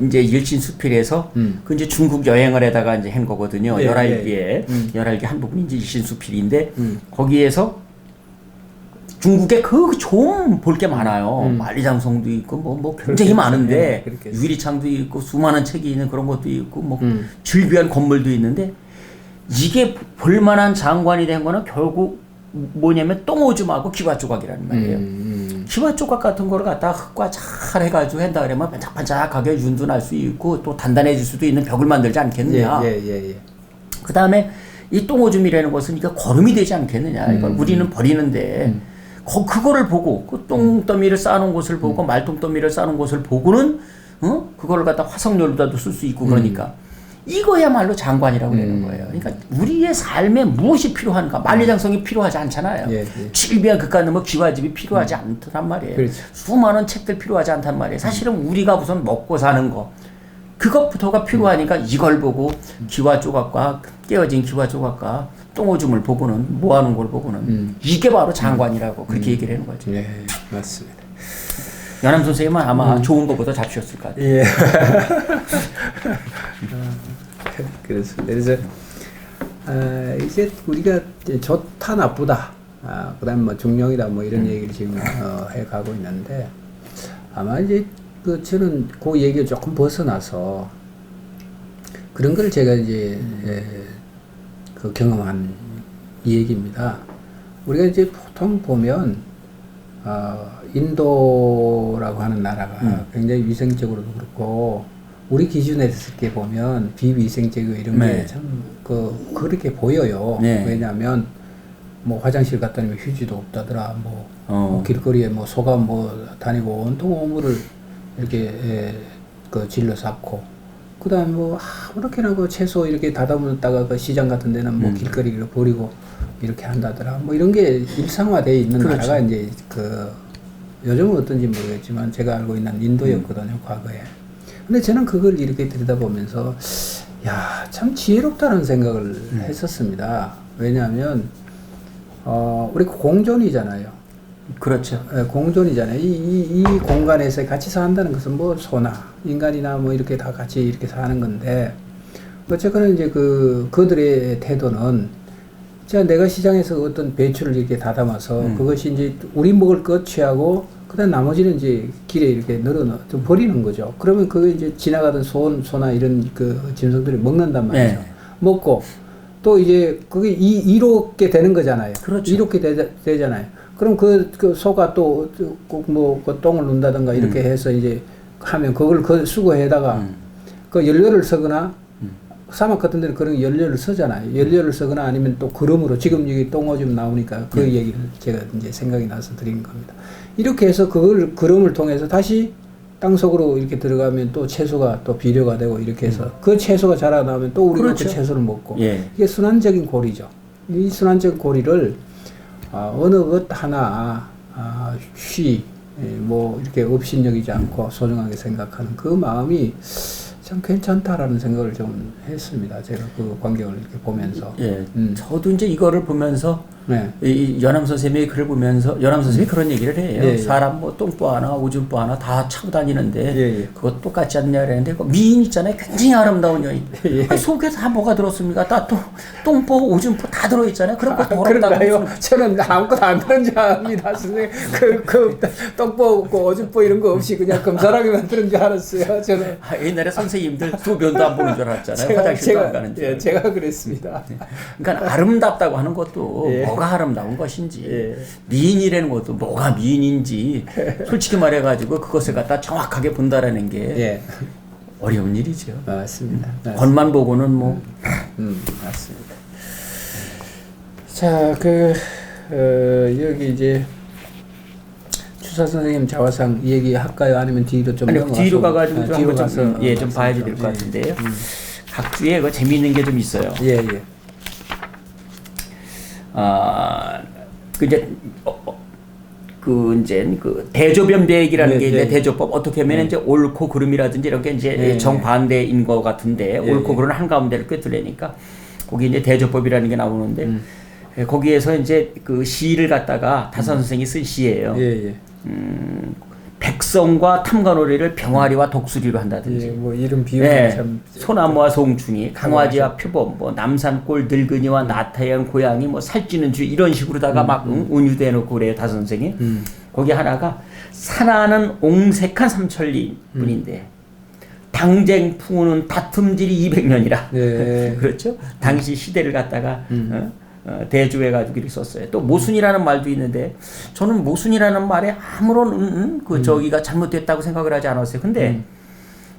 이제 일신수필에서 그 이제 중국 여행을 해다가 이제 한 거거든요. 열알기에 한 부분이 이제 일신수필인데 거기에서 중국에 그 좋은 볼 게 많아요. 만리장성도 있고 뭐 굉장히 많은데 유리창도 있고 수많은 책이 있는 그런 것도 있고 뭐 즐비한 건물도 있는데 이게 볼만한 장관이 된 거는 결국 뭐냐면 똥오줌하고 기와조각이라는 말이에요. 기와조각 같은 거를 갖다가 흙과 잘 해가지고 한다 그러면 반짝반짝하게 윤둔할 수 있고 또 단단해질 수도 있는 벽을 만들지 않겠느냐. 그 다음에 이 똥오줌이라는 것은 이게 거름이 되지 않겠느냐. 이걸 우리는 버리는데 그거를 보고 그 똥더미를 쌓아놓은 곳을 보고 말똥더미를 쌓아놓은 곳을 보고는 그거를 갖다 화석연료로도 쓸 수 있고 그러니까 이거야말로 장관이라고 그러는 거예요. 그러니까 우리의 삶에 무엇이 필요한가? 만리장성이 필요하지 않잖아요. 질비한 극한 뭐 기와집이 필요하지 않단 말이에요. 그렇죠. 수많은 책들 필요하지 않단 말이에요. 사실은 우리가 우선 먹고 사는 거 그것부터가 필요하니까 이걸 보고 기와 조각과 깨어진 기와 조각과 똥오줌을 보고는 모아놓은 걸 보고는 이게 바로 장관이라고 그렇게 얘기를 하는 거죠. 네, 맞습니다. 연암 선생님은 아마 좋은 것보다 잘 쉬었을 것 같아요. 예. 그래서 이제 우리가 이제 좋다 나쁘다, 그다음 뭐 중용이다 뭐 이런 얘기를 지금 해가고 있는데 아마 이제 저는 그 얘기를 조금 벗어나서 그런 걸 제가 이제 그 경험한 얘기입니다. 우리가 이제 보통 보면 인도라고 하는 나라가 굉장히 위생적으로도 그렇고 우리 기준에서 이렇게 보면 비위생적이고 이런 게 참 그렇게 보여요. 네. 왜냐하면 뭐 화장실 갔다 오면 휴지도 없다더라. 뭐 길거리에 뭐 소가 뭐 다니고 온통 오물을 이렇게 그 질러 쌓고 그다음 뭐 아무렇게나 그 채소 이렇게 다듬었다가 그 시장 같은 데는 뭐 길거리로 버리고 이렇게 한다더라. 뭐 이런 게 일상화되어 있는 그렇죠. 나라가 이제 그 요즘은 어떤지 모르겠지만 제가 알고 있는 인도였거든요, 과거에. 근데 저는 그걸 이렇게 들여다보면서 야, 참 지혜롭다는 생각을 했었습니다. 왜냐하면 우리 공존이잖아요. 그렇죠. 예, 공존이잖아요. 이 공간에서 같이 산다는 것은 뭐 소나 인간이나 뭐 이렇게 다 같이 이렇게 사는 건데 어쨌거나 이제 그들의 태도는 자 내가 시장에서 어떤 배추를 이렇게 다담아서 그것이 이제 우리 먹을 것 취하고 그다음 나머지는 이제 길에 이렇게 좀 버리는 거죠. 그러면 그거 이제 지나가던 소나 이런 그 짐승들이 먹는단 말이죠. 네. 먹고 또 이제 그게 이롭게 되는 거잖아요. 그렇죠. 이롭게 되잖아요. 그럼 그 소가 또 꼭 뭐 그 똥을 눈다든가 이렇게 해서 이제 하면 그걸 그 수거해다가 그 연료를 쓰거나 사막 같은 데는 그런 연료를 쓰잖아요. 연료를 쓰거나 아니면 또 그름으로 지금 여기 똥오줌 나오니까 그 얘기를 제가 이제 생각이 나서 드린 겁니다. 이렇게 해서 그걸 그름을 통해서 다시 땅속으로 이렇게 들어가면 또 채소가 또 비료가 되고 이렇게 해서 그 채소가 자라나면 또 우리가 그렇죠. 그 채소를 먹고 예. 이게 순환적인 고리죠. 이 순환적인 고리를 어느 것 하나 뭐 이렇게 업신여기지 않고 소중하게 생각하는 그 마음이 참 괜찮다라는 생각을 좀 했습니다. 제가 그 광경을 이렇게 보면서. 예. 저도 이제 이거를 보면서 네. 이 연암 선생님의 글을 보면서 연암 선생님이 그런 얘기를 해요. 예, 예. 사람 뭐 똥보 하나 오줌보 하나 다 차고 다니는데 예, 예. 그거 똑같지 않냐 그랬는데 그 미인 있잖아요. 굉장히 아름다운 여인. 예. 아니, 속에 다 뭐가 들었습니까? 다 똥보 오줌보 다 들어있잖아요. 그런 거 더럽다고. 그런가요? 저는 아무것도 안 들은 줄 압니다. 선생님. 똥보, 오줌보 이런 거 없이 그냥 금사라기만 들은 줄 알았어요. 저는. 옛날에 선생님들 소변도 안 보는 줄 알았잖아요. 화장실도 안 가는 줄. 예, 제가 그랬습니다. 그러니까 아름답다고 하는 것도 예. 뭐가 아름다운 것인지 예. 미인이라는 것도 뭐가 미인인지 솔직히 말해가지고 그것을 갖다 정확하게 본다라는 게 예. 어려운 일이죠. 맞습니다. 겉만 보고는 뭐 맞습니다. 자, 여기 이제 추사 선생님 자화상 얘기할까요? 아니면 뒤로 좀 아니 넘어가서? 뒤로 가가지고 좀 뒤로 한번 가서 좀 봐야지 될 것 예. 같은데요. 각 주에 그 재미있는 게 좀 있어요. 예, 예. 그 이제 그 대조변배액이라는 네, 게 이제 네. 대조법 어떻게 하면 이제 옳고 그름이라든지 이런 게 이제 네, 정반대인 것 같은데 옳고 그름 한 가운데를 꿰뚫으니까 거기 이제 대조법이라는 게 나오는데 거기에서 이제 그 시를 갖다가 다산 선생이 쓴 시예요. 예, 예. 백성과 탐관오리를 병아리와 독수리로 한다든지. 예, 뭐 이름 비유가 네, 참 소나무와 송충이, 강화지와 표범, 뭐 남산골 늙은이와 나타양 고양이, 뭐 살찌는 쥐 이런 식으로다가 막 운유대 놓고 그래요 다섯 선생이. 거기 하나가 산하는 옹색한 삼천리 뿐인데 당쟁 풍우는 다툼질이 200년이라. 네. 그렇죠? 당시 시대를 갖다가 대조해가지고 이렇게 썼어요. 또 모순이라는 말도 있는데 저는 모순이라는 말에 아무런 저기가 잘못됐다고 생각을 하지 않았어요. 근데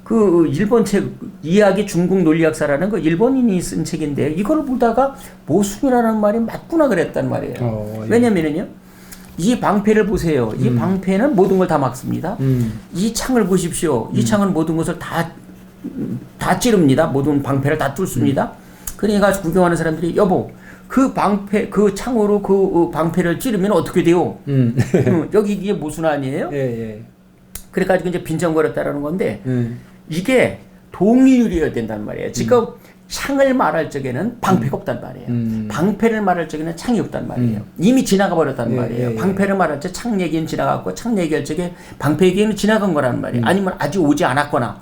그 일본 책 이야기 중국 논리학사라는 그 일본인이 쓴 책인데 이걸 보다가 모순이라는 말이 맞구나 그랬단 말이에요. 예. 왜냐면은요. 이 방패를 보세요. 이 방패는 모든 걸 다 막습니다. 이 창을 보십시오. 이 창은 모든 것을 다 찌릅니다. 모든 방패를 다 뚫습니다. 그러니까 구경하는 사람들이 여보 그 방패 그 창으로 그 방패를 찌르면 어떻게 돼요? 여기 이게 모순 아니에요? 예, 예. 그래가지고 이제 빈정거렸다라는 건데 이게 동일이어야 된다는 말이에요. 지금 창을 말할 적에는 방패가 없단 말이에요. 방패를 말할 적에는 창이 없단 말이에요. 이미 지나가 버렸단 말이에요. 방패를 말할 때 창 얘기는 지나갔고 창 얘기할 적에 방패 얘기는 지나간 거란 말이에요. 아니면 아직 오지 않았거나.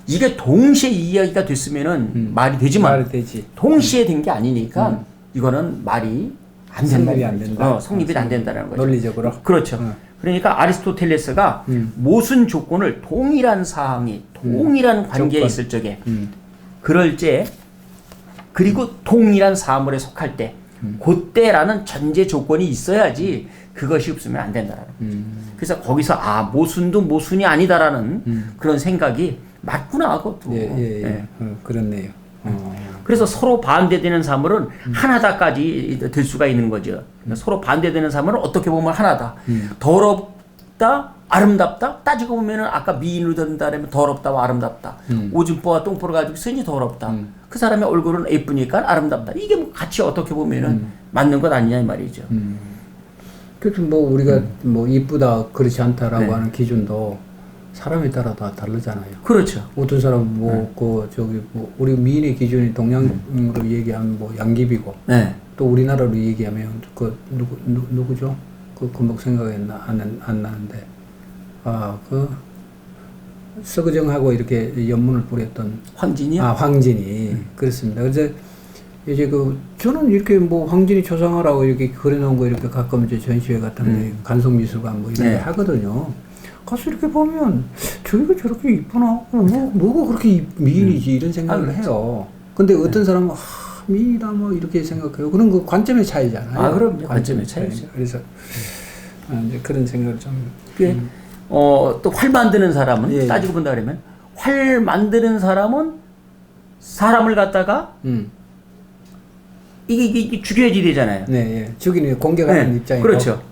이게 동시에 이야기가 됐으면은 말이 되지만 말이 되지. 동시에 된 게 아니니까 이거는 말이 안 된다. 성립이 안 된다. 성립이 안 된다는 거죠. 논리적으로. 그렇죠. 그러니까 아리스토텔레스가 모순 조건을 동일한 사항이 동일한 관계에 조건. 있을 적에 그럴 때 그리고 동일한 사물에 속할 때 그때라는 전제 조건이 있어야지 그것이 없으면 안 된다라는 거죠. 그래서 거기서 모순도 모순이 아니다라는 그런 생각이 맞구나 그것도. 그렇네요. 그래서 서로 반대되는 사물은 하나다까지 될 수가 있는 거죠. 서로 반대되는 사물은 어떻게 보면 하나다. 더럽다, 아름답다. 따지고 보면은 아까 미인으로 된다면 더럽다와 아름답다. 오줌보와 똥보를 가지고 쓰니 더럽다. 그 사람의 얼굴은 예쁘니까 아름답다. 이게 뭐 같이 어떻게 보면은 맞는 것 아니냐 이 말이죠. 그래서 뭐 우리가 뭐 이쁘다 그렇지 않다라고 하는 기준도 사람에 따라 다 다르잖아요. 그렇죠. 어떤 사람은 뭐 우리 미인의 기준이 동양으로 얘기하면 뭐 양귀비고, 또 우리나라로 얘기하면 그 누구죠? 그 금방 생각이 안 나는데, 그 서거정하고 이렇게 연문을 뿌렸던 황진이요? 황진이 그렇습니다. 그래서 이제 저는 이렇게 뭐 황진이 초상화라고 이렇게 그려놓은 거 이렇게 가끔 이제 전시회 같은데 간송미술관 뭐 이런 데 하거든요. 가서 이렇게 보면 저희가 저렇게 이쁘나? 뭐가 그렇게 미인이지 이런 생각을 해요. 근데 어떤 사람은 미인이다 뭐 이렇게 생각해요. 그런 거 관점의 차이잖아요. 그럼요. 관점의 차이죠. 그래서 이제 그런 생각을 좀. 또 활 만드는 사람은 따지고 본다 그러면 활 만드는 사람은 사람을 갖다가 이게 죽여야지 되잖아요. 죽이는 공격하는 입장이고. 그렇죠.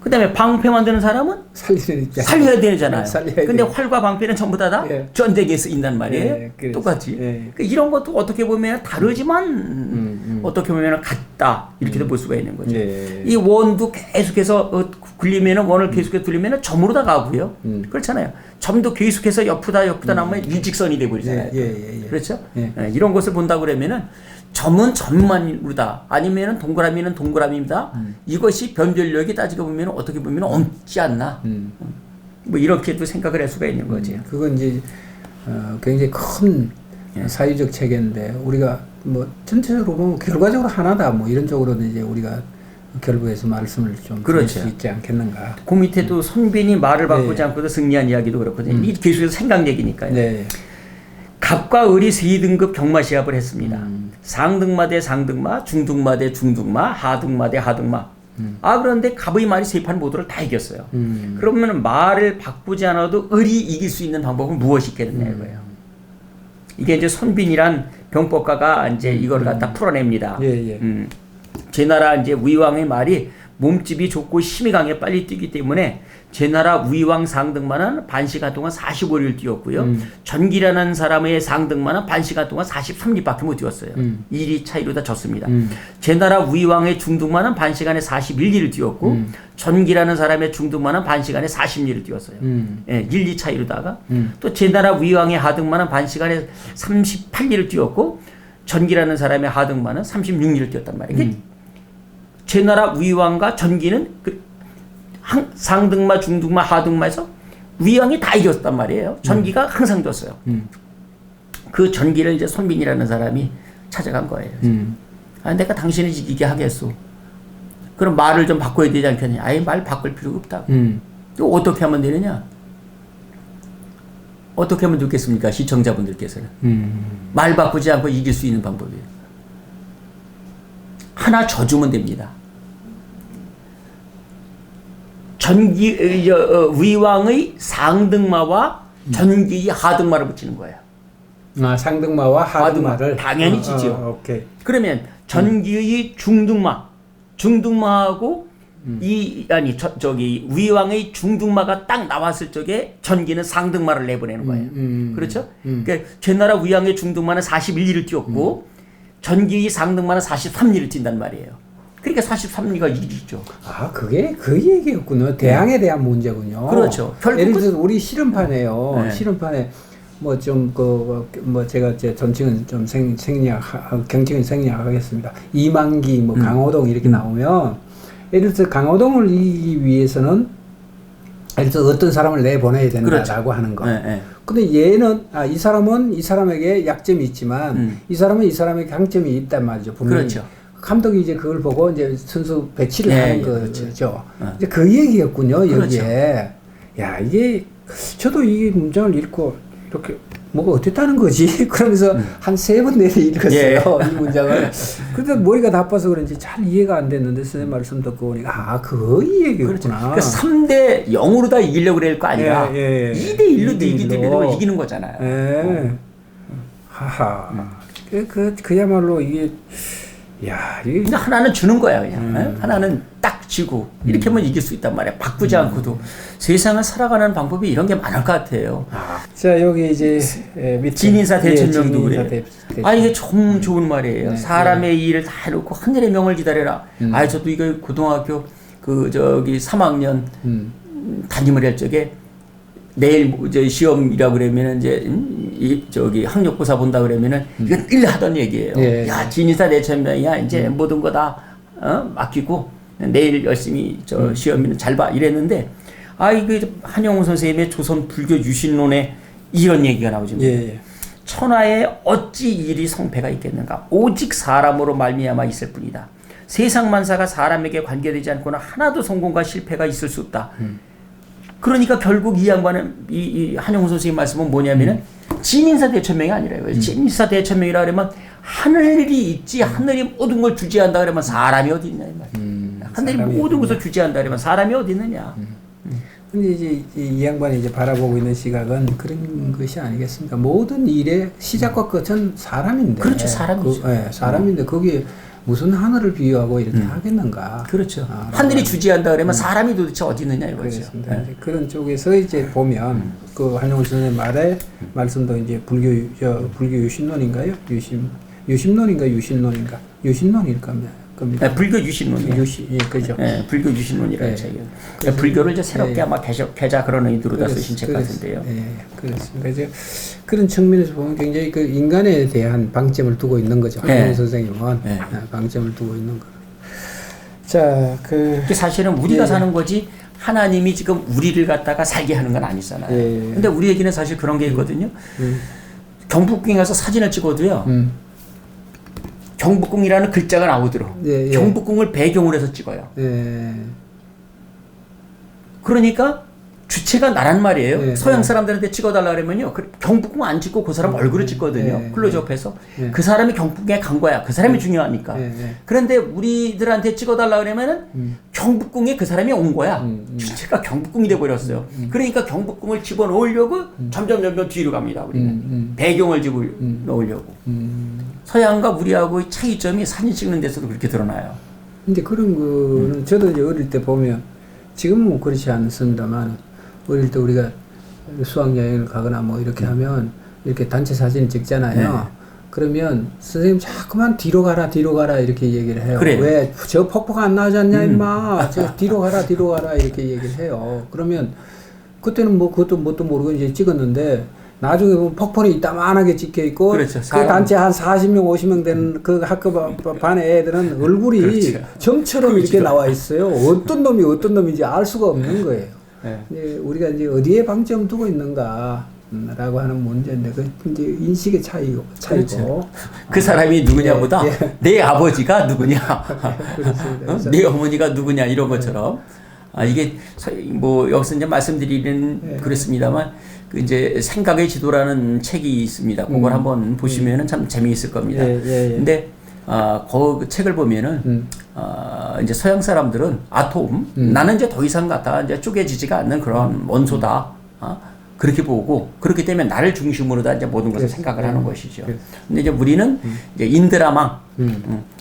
그 다음에 방패 만드는 사람은 살리는 입장. 살려야 되잖아요. 근데 돼요. 활과 방패는 전부 다 전쟁에 쓰인단 말이에요. 똑같이. 그러니까 이런 것도 어떻게 보면 다르지만 어떻게 보면 같다. 이렇게도 볼 수가 있는 거죠. 이 원도 계속해서 굴리면은 원을 계속해서 돌리면은 점으로 다 가고요. 그렇잖아요. 점도 계속해서 옆으다 나면 일직선이 돼버리잖아요. 그렇죠? 이런 것을 본다 그러면은 점은 점만으로다. 아니면은 동그라미는 동그라미입니다. 이것이 변별력이 따지고 보면 어떻게 보면 없지 않나. 뭐 이렇게도 생각을 할 수가 있는 거죠. 그건 이제 굉장히 큰 사회적 체계인데 우리가 뭐 전체적으로 보면 결과적으로 하나다. 뭐 이런 쪽으로는 이제 우리가 결국에서 말씀을 좀 드릴 수 있지 않겠는가. 그 밑에도 선빈이 말을 바꾸지 않고도 승리한 이야기도 그렇거든요. 이게 계속해서 생각 얘기니까요. 갑과 을이 세 등급 경마 시합을 했습니다. 상등마 대 상등마, 중등마 대 중등마, 하등마 대 하등마. 그런데 갑의 말이 세 판 모두를 다 이겼어요. 그러면 말을 바꾸지 않아도 을이 이길 수 있는 방법은 무엇이 있겠느냐 이거예요. 이게 이제 손빈이란 병법가가 이제 이걸 갖다 풀어냅니다. 제 나라 이제 위왕의 말이 몸집이 좁고 힘이 강해 빨리 뛰기 때문에 제 나라 위왕 상등마는 반시간 동안 45리를 뛰었고요. 전기라는 사람의 상등마는 반시간 동안 43리밖에 못 뛰었어요. 1리 차이로 다 졌습니다. 제 나라 위왕의 중등마는 반시간에 41리를 뛰었고 전기라는 사람의 중등마는 반시간에 40리를 뛰었어요. 1, 2 차이로다가 또 제 나라 위왕의 하등마는 반시간에 38리를 뛰었고 전기라는 사람의 하등마는 36리를 뛰었단 말이에요. 제 나라 위왕과 전기는 상등마, 중등마, 하등마에서 위왕이 다 이겼단 말이에요. 전기가 항상 졌어요. 그 전기를 이제 손빈이라는 사람이 찾아간 거예요. 내가 당신을 이기게 하겠소. 그럼 말을 좀 바꿔야 되지 않겠냐. 말 바꿀 필요가 없다. 이거 어떻게 하면 되느냐? 어떻게 하면 좋겠습니까? 시청자분들께서는. 말 바꾸지 않고 이길 수 있는 방법이에요. 하나 져주면 됩니다. 위왕의 상등마와 전기의 하등마를 붙이는 거예요. 상등마와 하등마를 당연히 지죠. 그러면 전기의 중등마하고 위왕의 중등마가 딱 나왔을 적에 전기는 상등마를 내보내는 거예요. 그렇죠? 그러니까 제 나라 위왕의 중등마는 41리를 뛰었고 전기의 상등마는 43리를 뛴단 말이에요. 그러니까 43리가 이기죠. 그게 그 얘기였군요. 대항에 대한 문제군요. 그렇죠. 예를 들어서 우리 실험판에요. 실험판에 뭐 좀 뭐 제가 제 존칭은 좀 경칭은 생략하겠습니다. 이만기 뭐 강호동 이렇게 나오면 예를 들어서 강호동을 이기기 위해서는 예를 들어서 어떤 사람을 내보내야 된다라고 그렇죠. 하는 거. 네. 근데 얘는 이 사람은 이 사람에게 약점이 있지만 이 사람은 이 사람에게 강점이 있단 말이죠. 분명히. 그렇죠. 감독이 이제 그걸 보고 이제 선수 배치를 하는 거죠. 그렇죠. 이제 그 얘기였군요. 여기에. 그렇죠. 야, 이게 저도 이 문장을 읽고 이렇게 뭐가 어땠다는 거지? 그러면서 한 3번 내내 읽었어요. 이 문장을. 근데 머리가 나빠서 그런지 잘 이해가 안 됐는데 선생님 말씀 듣고 보니까 이 얘기였구나. 그러니까 3대 0으로 다 이기려고 그럴 거 아니라 2대 1로 이기더라도 이기는 거잖아요. 하하. 그야말로 이게 야, 이게 근데 하나는 주는 거야, 그냥. 하나는 딱 쥐고 이렇게 하면 이길 수 있단 말이야. 바꾸지 않고도 세상을 살아가는 방법이 이런 게 많을 것 같아요. 자, 여기 이제 진인사 대천명도 그래요. 이게 좀 좋은 말이에요. 사람의 일을 다 해놓고 하늘의 명을 기다려라. 저도 이거 고등학교 3학년 담임을 할 적에 내일 이제 시험이라 그러면은 이제 학력고사 본다 그러면은 이건 늘 하던 얘기예요. 야, 진인사 대천명이야. 이제 모든 거 다 맡기고 내일 열심히 시험이는 잘 봐 이랬는데 이거 한영우 선생님의 조선 불교 유신론에 이런 얘기가 나오죠. 천하에 어찌 일이 성패가 있겠는가? 오직 사람으로 말미암아 있을 뿐이다. 세상 만사가 사람에게 관계되지 않고는 하나도 성공과 실패가 있을 수 없다. 그러니까 결국 이 양반은 이 한영우 선생님 말씀은 뭐냐면은 진인사 대천명이 아니라요. 진인사 대천명이라 그러면 하늘이 있지 하늘이 모든 걸 주재한다 그러면 사람이 어디 있냐 이 말이야. 하늘이 모든 것을 주재한다 그러면 사람이 어디 있느냐. 근데 이제 이 양반이 이제 바라보고 있는 시각은 그런 것이 아니겠습니까? 모든 일의 시작과 끝은 사람인데. 그렇죠, 사람이죠. 사람인데 거기에 무슨 하늘을 비유하고 이렇게 하겠는가? 그렇죠. 하늘이 주재한다 그러면 사람이 도대체 어디 있느냐 이거죠. 그런 쪽에서 이제 보면 그 한영우 선생님 말씀도 이제 불교 유신론인가요? 유신론인가 유신론일 겁니다. 불교 유신론이요. 그죠. 불교 유신론이라는 책이요. 불교를 이제 새롭게 아마 개혁하자 그런 의도로 다 쓰신 책 같은데요. 그렇습니다. 이제 그런 측면에서 보면 굉장히 그 인간에 대한 방점을 두고 있는 거죠. 한영우 선생님은 방점을 두고 있는 거. 자, 사실은 우리가 사는 거지 하나님이 지금 우리를 갖다가 살게 하는 건 아니잖아요. 근데 우리에게는 사실 그런 게 있거든요. 경복궁에 가서 사진을 찍어도요. 경복궁이라는 글자가 나오도록 경복궁을 배경으로 해서 찍어요. 그러니까 주체가 나란 말이에요. 서양 사람들한테 찍어달라 그러면요. 경복궁 안 찍고 그 사람 얼굴을 찍거든요. 클로즈업해서. 그 사람이 경복궁에 간 거야. 그 사람이 중요하니까. 그런데 우리들한테 찍어달라 그러면은 경복궁에 그 사람이 온 거야. 주체가 경복궁이 돼버렸어요. 그러니까 경복궁을 집어넣으려고 점점 뒤로 갑니다. 우리는. 배경을 집어넣으려고. 서양과 우리하고의 차이점이 사진 찍는 데서도 그렇게 드러나요. 근데 그런 거는 저도 이제 어릴 때 보면 지금은 그렇지 않습니다만 어릴 때 우리가 수학여행을 가거나 뭐 이렇게 하면 이렇게 단체 사진 찍잖아요. 그러면 선생님 자꾸만 뒤로 가라 이렇게 얘기를 해요. 그래요. 왜 저 폭포 안 나오지 않냐 임마. 저 뒤로 가라 이렇게 얘기를 해요. 그러면 그때는 뭐 그것도 뭣도 모르고 이제 찍었는데 나중에 보면 폭포는 이따만하게 찍혀 있고 그렇죠. 그 단체 한 40명 50명 되는 그 학교 반의 애들은 얼굴이 그렇죠. 점처럼 이렇게 나와 있어요. 어떤 놈이 어떤 놈인지 알 수가 없는 거예요. 이제 우리가 이제 어디에 방점 두고 있는가 라고 하는 문제인데 그 이제 인식의 차이고 그렇죠. 그 사람이 누구냐보다 내 아버지가 누구냐 내 어머니가 누구냐 이런 것처럼 이게 뭐 여기서 이제 말씀드리는 그렇습니다만 그 이제 생각의 지도라는 책이 있습니다. 그걸 한번 보시면은 참 재미있을 겁니다. 근데 그 책을 보면은 이제 서양 사람들은 아톰 나는 이제 더 이상 갖다가 이제 쪼개지지가 않는 그런 원소다. 그렇게 보고 그렇기 때문에 나를 중심으로 다 이제 모든 것을 생각을 하는 것이죠. 근데 이제 우리는 이제 인드라망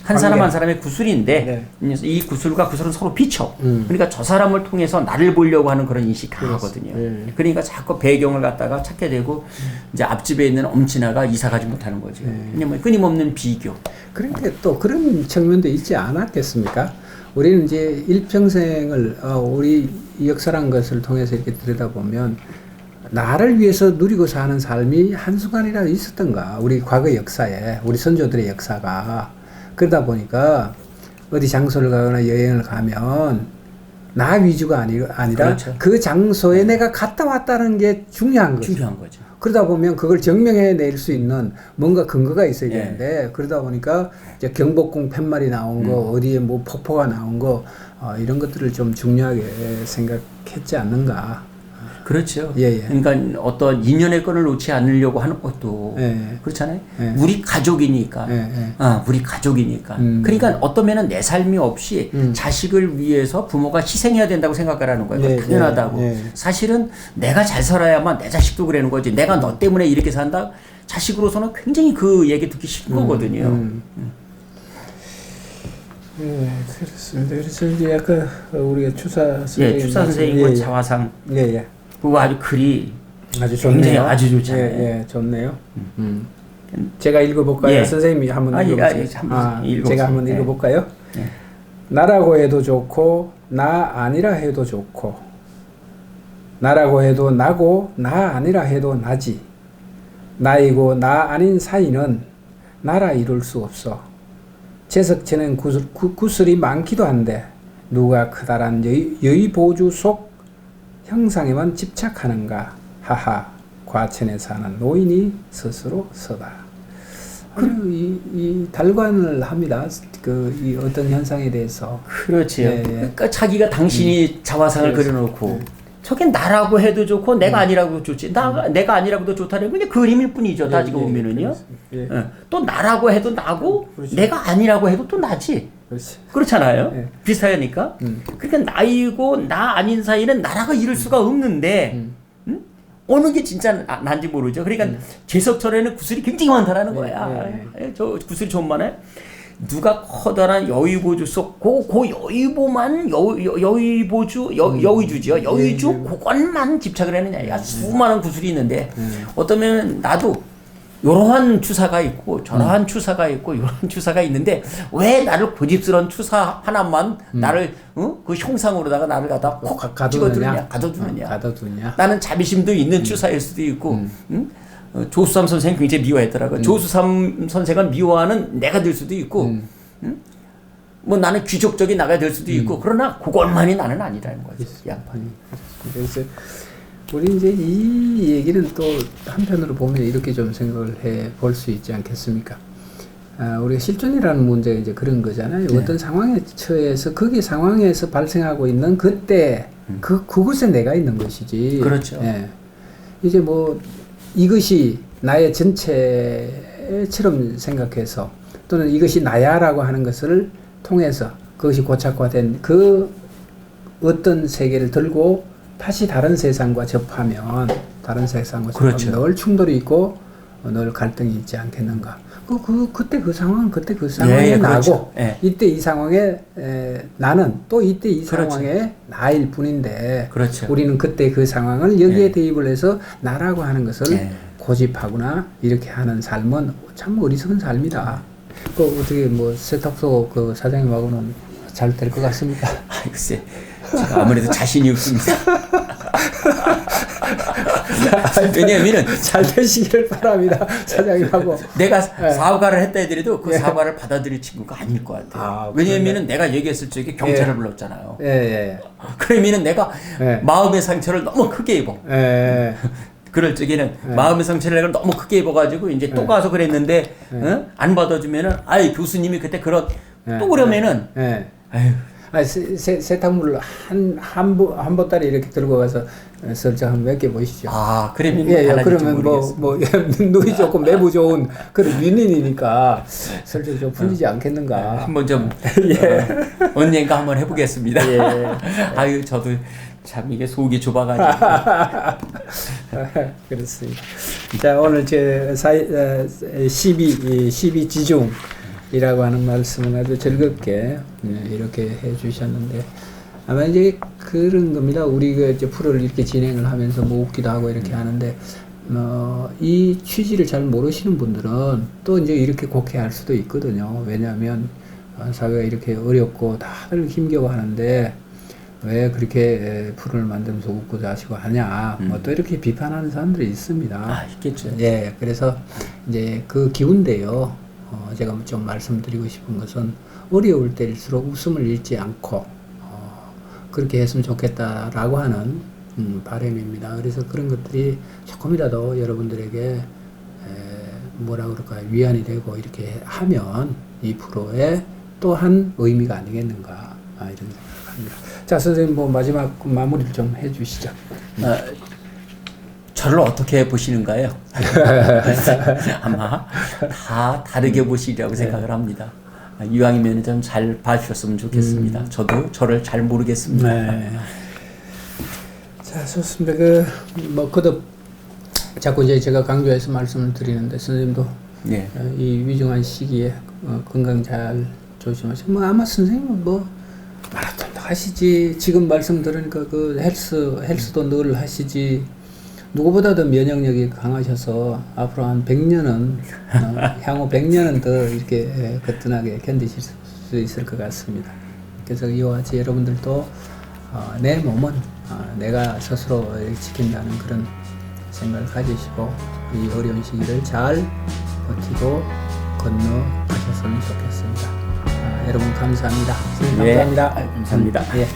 한 사람 한 사람의 구슬인데 이 구슬과 구슬은 서로 비춰. 그러니까 저 사람을 통해서 나를 보려고 하는 그런 인식이 강하거든요. 그러니까 자꾸 배경을 갖다가 찾게 되고 이제 앞집에 있는 엄친아가 이사 가지 못하는 거죠. 왜냐면 끊임없는 비교. 그런데 또 그런 측면도 있지 않았겠습니까? 우리는 이제 일평생을 우리 역사란 것을 통해서 이렇게 들여다보면 나를 위해서 누리고 사는 삶이 한순간이라도 있었던가. 우리 과거 역사에, 우리 선조들의 역사가. 그러다 보니까 어디 장소를 가거나 여행을 가면 나 위주가 아니라 그렇죠. 그 장소에 내가 갔다 왔다는 게 중요한 거죠. 중요한 거죠. 그러다 보면 그걸 증명해 낼 수 있는 뭔가 근거가 있어야 되는데 그러다 보니까 이제 경복궁 팻말이 나온 거 어디에 뭐 폭포가 나온 거 이런 것들을 좀 중요하게 생각했지 않는가. 그렇죠. 예. 그러니까 어떤 인연의 끈을 놓지 않으려고 하는 것도 그렇잖아요. 우리 가족이니까. 우리 가족이니까. 그러니까 어떤 면은 내 삶이 없이 자식을 위해서 부모가 희생해야 된다고 생각하라는 거예요. 당연하다고. 사실은 내가 잘 살아야만 내 자식도 그러는 거지. 내가 너 때문에 이렇게 산다. 자식으로서는 굉장히 그 얘기 듣기 싫은 거거든요. 네, 그렇습니다. 그래서 이제 아까 우리가 추사 선생님, 추사 선생님과 자화상. 그거 아주 글이 아주 좋네요. 아주 좋잖아요. 예, 좋네요. 제가 읽어볼까요? 선생님이 한번 읽어보세요. 제가 한번 읽어볼까요? 나라고 해도 좋고 나 아니라 해도 좋고 나라고 해도 나고 나 아니라 해도 나지 나이고 나 아닌 사이는 나라 이룰 수 없어 제석치는 구슬이 많기도 한데 누가 크다란 여의보주 속 형상에만 집착하는가 하하 과천에 사는 노인이 스스로 서다. 이 달관을 합니다. 이 어떤 현상에 대해서. 그렇지요. 그러니까 자기가 당신이 자화상을 그려놓고 저게 나라고 해도 좋고 내가 아니라고 좋지. 내가 아니라고도 좋다는 건 그림일 뿐이죠. 따지고 보면은요. 또 나라고 해도 나고 내가 아니라고 해도 또 나지. 그렇잖아요. 비슷하니까. 그러니까 나이고 나 아닌 사이는 나라가 이룰 수가 없는데 어느 게 진짜 난지 모르죠. 그러니까 제석천에는 구슬이 굉장히 많다라는 거야. 저 구슬이 좀 많아요. 누가 커다란 여의보주 속 그 여의보만 여의보주 여의주죠. 여의주 그것만 집착을 했느냐. 야, 수많은 구슬이 있는데 어떠면 나도 이러한 추사가 있고 저러한 추사가 있고 이러한 추사가 있는데 왜 나를 고집스러운 추사 하나만 나를 그 형상으로다가 나를 갖다 콕 찍어두느냐 가둬두느냐. 나는 자비심도 있는 추사일 수도 있고 조수삼 선생 굉장히 미워했더라고요. 조수삼 선생을 미워하는 내가 될 수도 있고 뭐 나는 귀족적인 나가 될 수도 있고 그러나 그것만이 나는 아니라는 거죠. 양반이. 그래서 우리 이제 이 얘기는 또 한편으로 보면 이렇게 좀 생각을 해 볼 수 있지 않겠습니까? 우리가 실존이라는 문제가 이제 그런 거잖아요. 어떤 상황에 처해서 거기 상황에서 발생하고 있는 그때 그곳에 내가 있는 것이지. 그렇죠. 이제 뭐 이것이 나의 전체처럼 생각해서 또는 이것이 나야라고 하는 것을 통해서 그것이 고착화된 그 어떤 세계를 들고 다시 다른 세상과 접하면 그렇죠. 늘 충돌이 있고 늘 갈등이 있지 않겠는가. 그때 그 상황은 그때 그 상황에 나고 그렇죠. 이때 이 상황에 나는 또 이때 이 그렇죠. 상황에 나일 뿐인데 그렇죠. 우리는 그때 그 상황을 여기에 대입을 해서 나라고 하는 것을 고집하거나 이렇게 하는 삶은 참 어리석은 삶이다. 어떻게 뭐 세탁소 그 사장님하고는 잘 될 것 같습니까? 글쎄. 제가 아무래도 자신이 없습니다. 왜냐하면은 잘 되시기를 바랍니다, 사장님하고. 내가 사과를 했다 해더라도 그 사과를 받아들일 친구가 아닐 것 같아요. 왜냐하면은 내가 얘기했을 적에 경찰을 불렀잖아요. 그러면은 내가 마음의 상처를 너무 크게 입어. 그럴 적에는 마음의 상처를 내가 너무 크게 입어가지고 이제 또 가서 그랬는데 안 받아주면은 교수님이 그때 또 그러면은 아유. 세탁물을 한 보따리 이렇게 들고 가서 설정 한번 몇 개 보시죠. 그러면 그러면 눈이 조금 매부 좋은 그런 윈윈이니까 설정 좀 풀리지 않겠는가. 한번 좀 언젠가 한번 해보겠습니다. 아유 저도 참 이게 속이 좁아가지고. 그렇습니다. 자 오늘 제 12 지중. 이라고 하는 말씀은 아주 즐겁게 이렇게 해 주셨는데 아마 이제 그런 겁니다. 우리가 이제 프로를 이렇게 진행을 하면서 뭐 웃기도 하고 이렇게 하는데 이 취지를 잘 모르시는 분들은 또 이제 이렇게 곡해할 수도 있거든요. 왜냐하면 사회가 이렇게 어렵고 다들 힘겨워하는데 왜 그렇게 풀을 만들면서 웃고 자시고 하냐, 뭐 또 이렇게 비판하는 사람들이 있습니다. 아, 있겠죠. 예, 그래서 이제 그 기운인데요. 제가 좀 말씀드리고 싶은 것은 어려울 때일수록 웃음을 잃지 않고 그렇게 했으면 좋겠다라고 하는 바람입니다. 그래서 그런 것들이 조금이라도 여러분들에게 뭐라 그럴까요? 위안이 되고 이렇게 하면 이 프로의 또한 의미가 아니겠는가, 이런 생각합니다. 자, 선생님 뭐 마지막 마무리를 좀 해주시죠. 저를 어떻게 보시는가요? 아마 다 다르게 보시리라고 생각을 합니다. 이왕이면 좀 잘 봐주셨으면 좋겠습니다. 저도 저를 잘 모르겠습니다. 네. 자, 좋습니다. 뭐 거듭 자꾸 이제 제가 강조해서 말씀을 드리는데, 선생님도 예. 이 위중한 시기에 건강 잘 조심하시고, 뭐 아마 선생님은 뭐 마라톤도 하시지, 지금 말씀 들으니까 그 헬스도 늘 하시지, 누구보다도 면역력이 강하셔서 앞으로 한 100년은 향후 100년은 더 이렇게 거뜬하게 견디실 수 있을 것 같습니다. 그래서 이와 같이 여러분들도 내 몸은 내가 스스로 지킨다는 그런 생각을 가지시고 이 어려운 시기를 잘 버티고 건너가셨으면 좋겠습니다. 여러분 감사합니다. 예, 감사합니다. 감사합니다. 예.